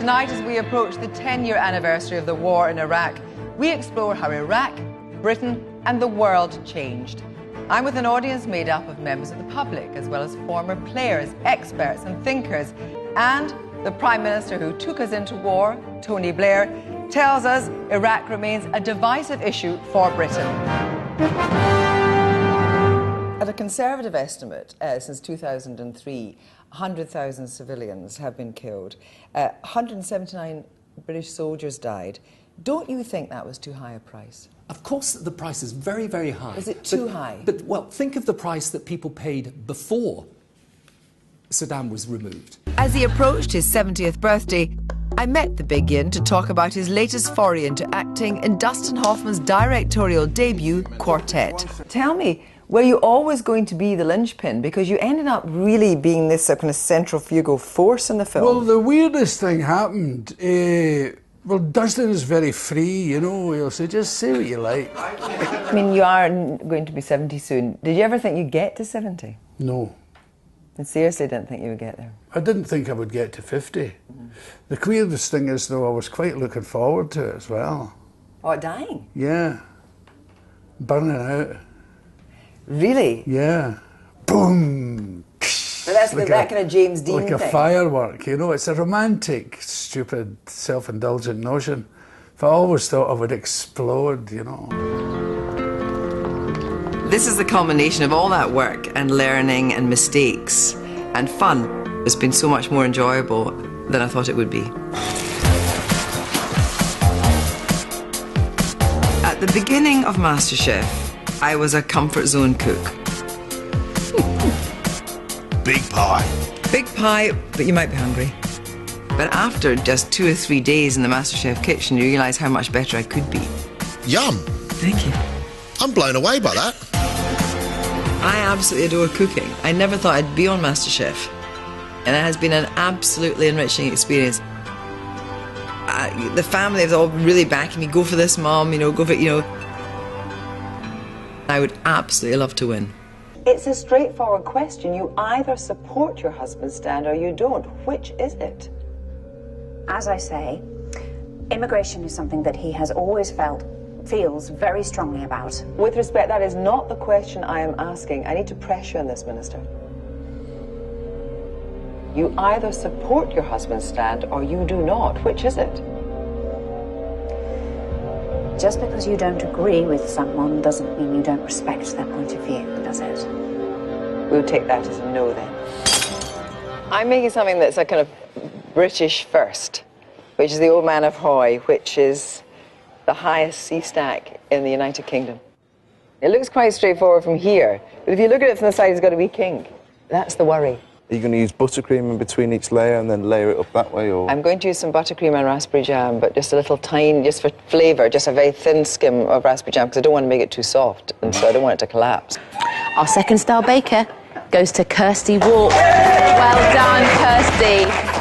Tonight, as we approach the 10-year anniversary of the war in Iraq, we explore how Iraq, Britain and the world changed. I'm with an audience made up of members of the public, as well as former players, experts and thinkers. And the Prime Minister who took us into war, Tony Blair, tells us Iraq remains a divisive issue for Britain. At a conservative estimate, since 2003, 100,000 civilians have been killed. 179 British soldiers died. Don't you think that was too high a price? Of course the price is very, very high. Is it too high? But, well, think of the price that people paid before Saddam was removed. As he approached his 70th birthday, I met the big yin to talk about his latest foray into acting in Dustin Hoffman's directorial debut, Quartet. Tell me, were you always going to be the linchpin? Because you ended up really being this kind of centrifugal force in the film. Well, the weirdest thing happened. Well, Dustin is very free, you know. He'll say, just say what you like. I mean, you are going to be 70 soon. Did you ever think you'd get to 70? No. I seriously didn't think you would get there. I didn't think I would get to 50. The weirdest thing is, though, I was quite looking forward to it as well. Oh, dying? Yeah. Burning out. Really? Yeah. Boom! But that's like that kind of James Dean like thing. Like a firework, you know. It's a romantic, stupid, self-indulgent notion. But I always thought I would explode, you know. This is the culmination of all that work and learning and mistakes and fun. It's been so much more enjoyable than I thought it would be. At the beginning of MasterChef, I was a comfort zone cook. Big pie. Big pie, but you might be hungry. But after just 2 or 3 days in the MasterChef kitchen, you realise how much better I could be. Yum. Thank you. I'm blown away by that. I absolutely adore cooking. I never thought I'd be on MasterChef. And it has been an absolutely enriching experience. The family have all really backing me. Go for this, Mom, you know, go for it, you know. I would absolutely love to win. It's a straightforward question. You either support your husband's stand or you don't. Which is it? As I say, immigration is something that he has always feels very strongly about. With respect, that is not the question I am asking. I need to press you on this, Minister. You either support your husband's stand or you do not. Which is it? Just because you don't agree with someone doesn't mean you don't respect their point of view, does it? We'll take that as a no, then. I'm making something that's a kind of British first, which is the Old Man of Hoy, which is the highest sea stack in the United Kingdom. It looks quite straightforward from here, but if you look at it from the side, it's got to be king. That's the worry. Are you going to use buttercream in between each layer and then layer it up that way, or...? I'm going to use some buttercream and raspberry jam, but just a little tiny, just for flavour, just a very thin skim of raspberry jam, because I don't want to make it too soft, and so I don't want it to collapse. Our second star baker goes to Kirsty Wark. Well done, Kirsty.